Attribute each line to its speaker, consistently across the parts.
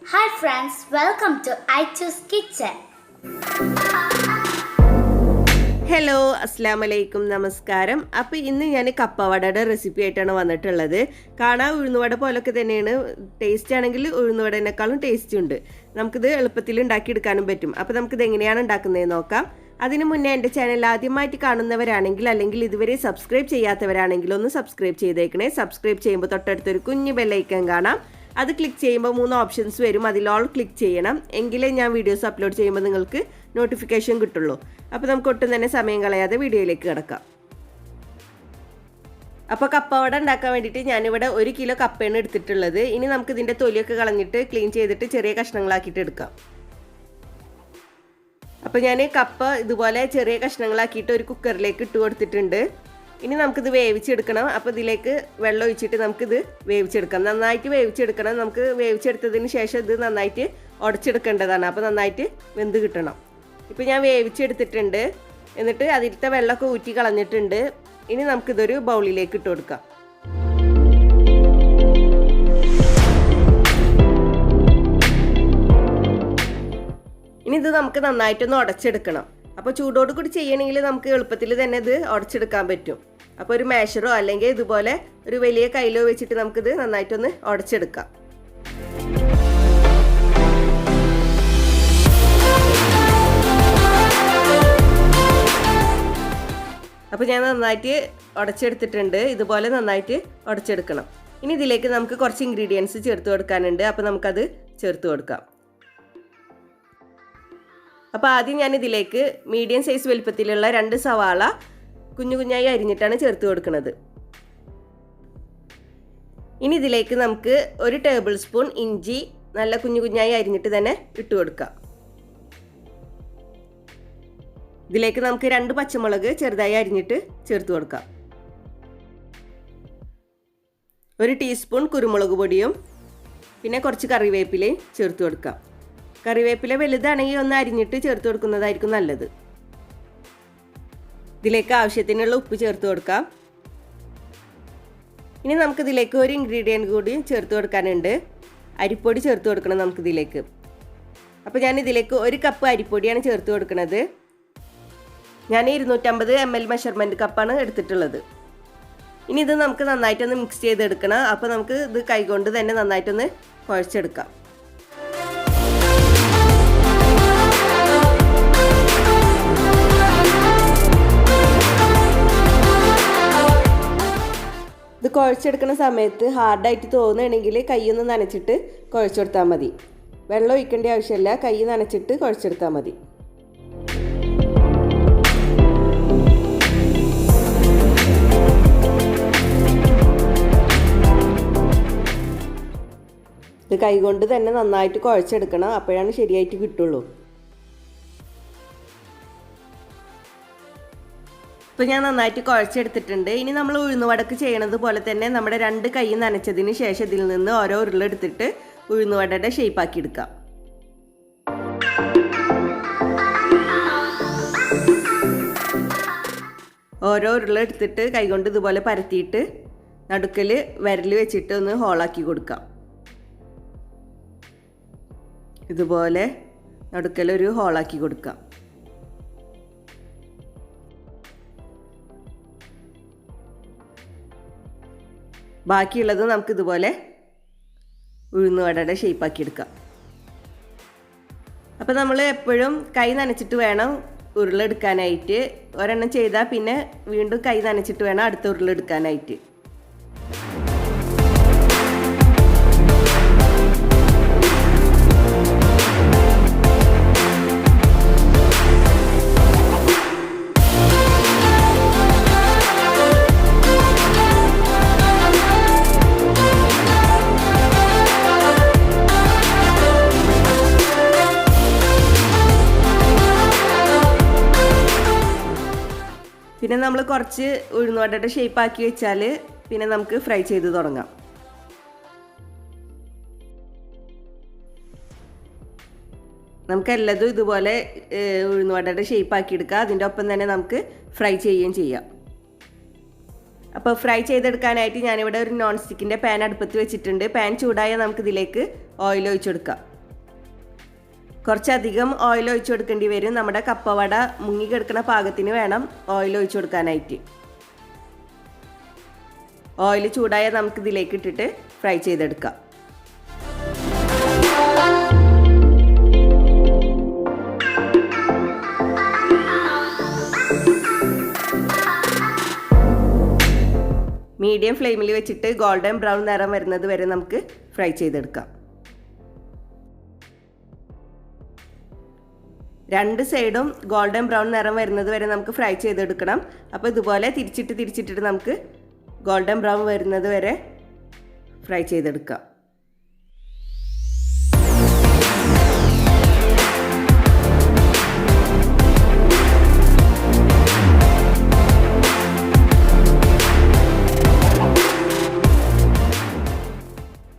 Speaker 1: Hi friends, welcome to I Choose Kitchen.
Speaker 2: Hello അസ്സാം വലൈക്കും നമസ്കാരം. അപ്പോൾ ഇന്ന് ഞാൻ കപ്പവടയുടെ റെസിപ്പി ആയിട്ടാണ് വന്നിട്ടുള്ളത്. കാണാൻ ഉഴുന്നുവട പോലൊക്കെ തന്നെയാണ്. ടേസ്റ്റ് ആണെങ്കിൽ ഉഴുന്നുവടേനേക്കാളും ടേസ്റ്റ് ഉണ്ട്. നമുക്കിത് എളുപ്പത്തിൽ ഉണ്ടാക്കിയെടുക്കാനും പറ്റും. അപ്പോൾ നമുക്കിത് എങ്ങനെയാണ് ഉണ്ടാക്കുന്നതെന്ന് നോക്കാം. അതിനു മുന്നേ എൻ്റെ ചാനൽ ആദ്യമായിട്ട് കാണുന്നവരാണെങ്കിൽ അല്ലെങ്കിൽ ഇതുവരെ സബ്സ്ക്രൈബ് ചെയ്യാത്തവരാണെങ്കിൽ ഒന്ന് സബ്സ്ക്രൈബ് ചെയ്തേക്കണേ. സബ്സ്ക്രൈബ് ചെയ്യുമ്പോൾ തൊട്ടടുത്തൊരു കുഞ്ഞു ബെല്ലൈക്കൺ കാണാം. അത് ക്ലിക്ക് ചെയ്യുമ്പോൾ 3 ഓപ്ഷൻസ് വരും. അതിൽ ഓൾ ക്ലിക്ക് ചെയ്യണം. എങ്കിലേ ഞാൻ വീഡിയോസ് അപ്ലോഡ് ചെയ്യുമ്പോൾ നിങ്ങൾക്ക് നോട്ടിഫിക്കേഷൻ കിട്ടുള്ളൂ. അപ്പോൾ നമുക്ക് ഒട്ടും തന്നെ സമയം കളയാതെ വീഡിയോയിലേക്ക് കിടക്കാം. അപ്പോൾ കപ്പവട ഉണ്ടാക്കാൻ വേണ്ടിയിട്ട് ഞാനിവിടെ 1 കിലോ കപ്പയാണ് എടുത്തിട്ടുള്ളത്. ഇനി നമുക്ക് ഇതിൻ്റെ തൊലിയൊക്കെ കളഞ്ഞിട്ട് ക്ലീൻ ചെയ്തിട്ട് ചെറിയ കഷ്ണങ്ങളാക്കിയിട്ട് എടുക്കാം. അപ്പോൾ ഞാൻ കപ്പ ഇതുപോലെ ചെറിയ കഷ്ണങ്ങളാക്കിയിട്ട് ഒരു കുക്കറിലേക്ക് ഇട്ട് കൊടുത്തിട്ടുണ്ട്. ഇനി നമുക്കിത് വേവിച്ചെടുക്കണം. അപ്പോൾ ഇതിലേക്ക് വെള്ളം ഒഴിച്ചിട്ട് നമുക്കിത് വേവിച്ചെടുക്കാം. നന്നായിട്ട് വേവിച്ചെടുക്കണം. നമുക്ക് വേവിച്ചെടുത്തതിന് ശേഷം ഇത് നന്നായിട്ട് ഉടച്ചെടുക്കേണ്ടതാണ്. അപ്പോൾ നന്നായിട്ട് വെന്ത് കിട്ടണം. ഇപ്പോൾ ഞാൻ വേവിച്ചെടുത്തിട്ടുണ്ട്. എന്നിട്ട് അതിലത്തെ വെള്ളമൊക്കെ ഊറ്റി കളഞ്ഞിട്ടുണ്ട്. ഇനി നമുക്കിതൊരു ബൗളിലേക്ക് ഇട്ട് കൊടുക്കാം. ഇനി ഇത് നമുക്ക് നന്നായിട്ടൊന്ന് ഉടച്ചെടുക്കണം. അപ്പോൾ ചൂടോട് കൂടി ചെയ്യണമെങ്കിൽ നമുക്ക് എളുപ്പത്തിൽ തന്നെ ഇത് ഉടച്ചെടുക്കാൻ പറ്റും. അപ്പോൾ ഒരു മാഷറോ അല്ലെങ്കിൽ ഇതുപോലെ ഒരു വലിയ കയ്യിലോ വെച്ചിട്ട് നമുക്കിത് നന്നായിട്ടൊന്ന് ഉടച്ചെടുക്കാം. അപ്പോൾ ഞാൻ നന്നായിട്ട് ഉടച്ചെടുത്തിട്ടുണ്ട്. ഇതുപോലെ നന്നായിട്ട് ഉടച്ചെടുക്കണം. ഇനി ഇതിലേക്ക് നമുക്ക് കുറച്ച് ഇൻഗ്രീഡിയൻസ് ചേർത്ത് കൊടുക്കാനുണ്ട്. അപ്പോൾ നമുക്കത് ചേർത്ത് കൊടുക്കാം. അപ്പോൾ ആദ്യം ഞാൻ ഇതിലേക്ക് മീഡിയം സൈസ് വലുപ്പത്തിലുള്ള 2 സവാള കുഞ്ഞു കുഞ്ഞായി അരിഞ്ഞിട്ടാണ് ചേർത്ത് കൊടുക്കുന്നത്. ഇനി ഇതിലേക്ക് നമുക്ക് 1 ടേബിൾ സ്പൂൺ ഇഞ്ചി നല്ല കുഞ്ഞു കുഞ്ഞായി അരിഞ്ഞിട്ട് തന്നെ ഇട്ട് കൊടുക്കാം. ഇതിലേക്ക് നമുക്ക് 2 പച്ചമുളക് ചെറുതായി അരിഞ്ഞിട്ട് ചേർത്ത് കൊടുക്കാം. 1 ടീസ്പൂൺ കുരുമുളക് പൊടിയും പിന്നെ കുറച്ച് കറിവേപ്പിലയും ചേർത്ത് കൊടുക്കാം. കറിവേപ്പില വലുതാണെങ്കിൽ ഒന്ന് അരിഞ്ഞിട്ട് ചേർത്ത് കൊടുക്കുന്നതായിരിക്കും നല്ലത്. ഇതിലേക്ക് ആവശ്യത്തിനുള്ള ഉപ്പ് ചേർത്ത് കൊടുക്കാം. ഇനി നമുക്കിതിലേക്ക് ഒരു ഇൻഗ്രീഡിയൻറ്റ് കൂടി ചേർത്ത് കൊടുക്കാനുണ്ട്. അരിപ്പൊടി ചേർത്ത് കൊടുക്കണം നമുക്കിതിലേക്ക്. അപ്പോൾ ഞാൻ ഇതിലേക്ക് 1 കപ്പ് അരിപ്പൊടിയാണ് ചേർത്ത് കൊടുക്കുന്നത്. ഞാൻ 250 ml മെഷർമെൻറ്റ് കപ്പാണ് എടുത്തിട്ടുള്ളത്. ഇനി ഇത് നമുക്ക് നന്നായിട്ടൊന്ന് മിക്സ് ചെയ്തെടുക്കണം. അപ്പോൾ നമുക്ക് ഇത് കൈകൊണ്ട് തന്നെ നന്നായിട്ടൊന്ന് കുഴച്ചെടുക്കാം. ഇത് കുഴച്ചെടുക്കുന്ന സമയത്ത് ഹാർഡായിട്ട് തോന്നുകയാണെങ്കിൽ കൈയൊന്ന് നനച്ചിട്ട് കുഴച്ചെടുത്താൽ മതി. വെള്ളം ഒഴിക്കേണ്ട ആവശ്യമില്ല. കൈ നനച്ചിട്ട് കുഴച്ചെടുത്താൽ മതി. ഇത് കൈകൊണ്ട് തന്നെ നന്നായിട്ട് കുഴച്ചെടുക്കണം. അപ്പോഴാണ് ശരിയായിട്ട് കിട്ടുള്ളൂ. ഇപ്പോൾ ഞാൻ നന്നായിട്ട് കുഴച്ചെടുത്തിട്ടുണ്ട്. ഇനി നമ്മൾ ഉഴുന്നുവടക്ക് ചെയ്യണത് പോലെ തന്നെ നമ്മുടെ 2 കൈ നനച്ചതിന് ശേഷം ഇതിൽ നിന്ന് ഓരോ ഉരുളെടുത്തിട്ട് ഉഴുന്നുവടയുടെ ഷേപ്പാക്കി എടുക്കാം. ഓരോ ഉരുളെടുത്തിട്ട് കൈകൊണ്ട് ഇതുപോലെ പരത്തിയിട്ട് നടുക്കൽ വിരൽ വെച്ചിട്ട് ഒന്ന് ഹോളാക്കി കൊടുക്കാം. ഇതുപോലെ നടുക്കലൊരു ഹോളാക്കി കൊടുക്കാം. ബാക്കിയുള്ളത് നമുക്ക് ഇതുപോലെ ഉഴുന്നുവടയുടെ ഷേപ്പാക്കി എടുക്കാം. അപ്പോൾ നമ്മൾ എപ്പോഴും കൈ നനച്ചിട്ട് വേണം ഉരുളെടുക്കാനായിട്ട്. ഒരെണ്ണം ചെയ്താൽ പിന്നെ വീണ്ടും കൈ നനച്ചിട്ട് വേണം അടുത്ത ഉരുളെടുക്കാനായിട്ട്. പിന്നെ നമ്മൾ കുറച്ച് ഉഴുന്നുവടയുടെ ഷേപ്പാക്കി വെച്ചാൽ പിന്നെ നമുക്ക് ഫ്രൈ ചെയ്ത് തുടങ്ങാം. നമുക്ക് എല്ലാതും ഇതുപോലെ ഉഴുന്നുവടയുടെ ഷേപ്പാക്കി എടുക്കാം. അതിൻ്റെ ഒപ്പം തന്നെ നമുക്ക് ഫ്രൈ ചെയ്യുകയും ചെയ്യാം. അപ്പോൾ ഫ്രൈ ചെയ്തെടുക്കാനായിട്ട് ഞാനിവിടെ ഒരു നോൺ സ്റ്റിക്കിൻ്റെ പാൻ അടുപ്പത്ത് വെച്ചിട്ടുണ്ട്. പാൻ ചൂടായാൽ നമുക്കിതിലേക്ക് ഓയിൽ ഒഴിച്ചു കൊടുക്കാം. കുറച്ചധികം ഓയിൽ ഒഴിച്ചു കൊടുക്കേണ്ടി വരും. നമ്മുടെ കപ്പവട മുങ്ങി കിടക്കുന്ന പാകത്തിന് വേണം ഓയിൽ ഒഴിച്ചു കൊടുക്കാനായിട്ട്. ഓയിൽ ചൂടായാൽ നമുക്ക് ഇതിലേക്ക് ഇട്ടിട്ട് ഫ്രൈ ചെയ്തെടുക്കാം. മീഡിയം ഫ്ലെയിമിൽ വെച്ചിട്ട് ഗോൾഡൻ ബ്രൗൺ നിറം വരുന്നത് വരെ നമുക്ക് ഫ്രൈ ചെയ്തെടുക്കാം. രണ്ട് സൈഡും ഗോൾഡൻ ബ്രൗൺ നിറം വരുന്നത് വരെ നമുക്ക് ഫ്രൈ ചെയ്തെടുക്കണം. അപ്പോൾ ഇതുപോലെ തിരിച്ചിട്ടിട്ട് നമുക്ക് ഗോൾഡൻ ബ്രൗൺ വരുന്നത് വരെ ഫ്രൈ ചെയ്തെടുക്കാം.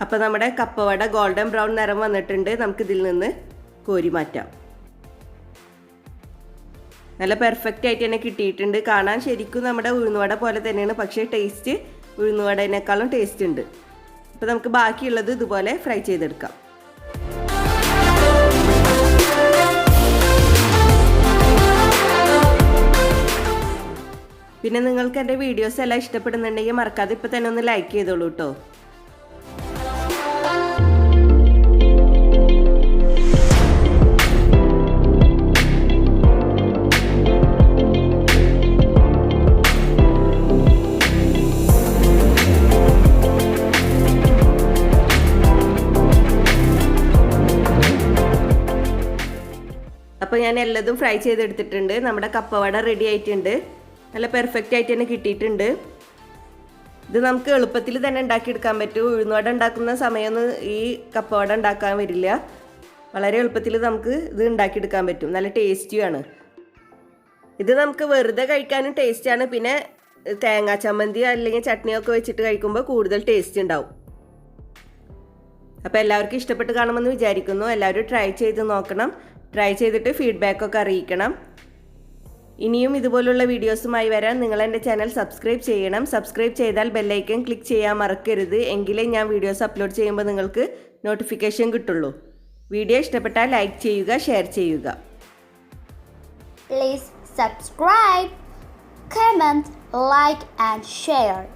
Speaker 2: അപ്പോൾ നമ്മുടെ കപ്പവട ഗോൾഡൻ ബ്രൗൺ നിറം വന്നിട്ടുണ്ട്. നമുക്കിതിൽ നിന്ന് കോരി മാറ്റാം. നല്ല പെർഫെക്റ്റ് ആയിട്ട് തന്നെ കിട്ടിയിട്ടുണ്ട്. കാണാൻ ശരിക്കും നമ്മുടെ ഉഴുന്നുവട പോലെ തന്നെയാണ്, പക്ഷേ ടേസ്റ്റ് ഉഴുന്നുവടേനേക്കാളും ടേസ്റ്റ് ഉണ്ട്. അപ്പോൾ നമുക്ക് ബാക്കിയുള്ളത് ഇതുപോലെ ഫ്രൈ ചെയ്തെടുക്കാം. പിന്നെ നിങ്ങൾക്ക് എൻ്റെ വീഡിയോസ് എല്ലാം ഇഷ്ടപ്പെടുന്നുണ്ടെങ്കിൽ മറക്കാതെ ഇപ്പോൾ തന്നെ ഒന്ന് ലൈക്ക് ചെയ്തോളൂ കേട്ടോ. അപ്പോൾ ഞാൻ എല്ലതും ഫ്രൈ ചെയ്തെടുത്തിട്ടുണ്ട്. നമ്മുടെ കപ്പവട റെഡി ആയിട്ടുണ്ട്. നല്ല പെർഫെക്റ്റ് ആയിട്ട് തന്നെ കിട്ടിയിട്ടുണ്ട്. ഇത് നമുക്ക് എളുപ്പത്തിൽ തന്നെ ഉണ്ടാക്കിയെടുക്കാൻ പറ്റും. ഉഴുന്നുവട ഉണ്ടാക്കുന്ന സമയമൊന്നും ഈ കപ്പവട ഉണ്ടാക്കാൻ വരില്ല. വളരെ എളുപ്പത്തിൽ നമുക്ക് ഇത് ഉണ്ടാക്കിയെടുക്കാൻ പറ്റും. നല്ല ടേസ്റ്റിയാണ്. ഇത് നമുക്ക് വെറുതെ കഴിക്കാനും ടേസ്റ്റാണ്. പിന്നെ തേങ്ങാ ചമ്മന്തി അല്ലെങ്കിൽ ചട്നിയൊക്കെ വെച്ചിട്ട് കഴിക്കുമ്പോൾ കൂടുതൽ ടേസ്റ്റ് ഉണ്ടാവും. അപ്പോൾ എല്ലാവർക്കും ഇഷ്ടപ്പെട്ട് കാണുമെന്ന് വിചാരിക്കുന്നു. എല്ലാവരും ട്രൈ ചെയ്ത് നോക്കണം. ട്രൈ ചെയ്തിട്ട് ഫീഡ്ബാക്കൊക്കെ അറിയിക്കണം. ഇനിയും ഇതുപോലുള്ള വീഡിയോസുമായി വരാൻ നിങ്ങൾ എൻ്റെ ചാനൽ സബ്സ്ക്രൈബ് ചെയ്യണം. സബ്സ്ക്രൈബ് ചെയ്താൽ ബെല്ലൈക്കൺ ക്ലിക്ക് ചെയ്യാൻ മറക്കരുത്. എങ്കിലേ ഞാൻ വീഡിയോസ് അപ്ലോഡ് ചെയ്യുമ്പോൾ നിങ്ങൾക്ക് നോട്ടിഫിക്കേഷൻ കിട്ടുള്ളൂ. വീഡിയോ ഇഷ്ടപ്പെട്ടാൽ ലൈക്ക് ചെയ്യുക, ഷെയർ ചെയ്യുക.
Speaker 1: Please subscribe, comment, like and share.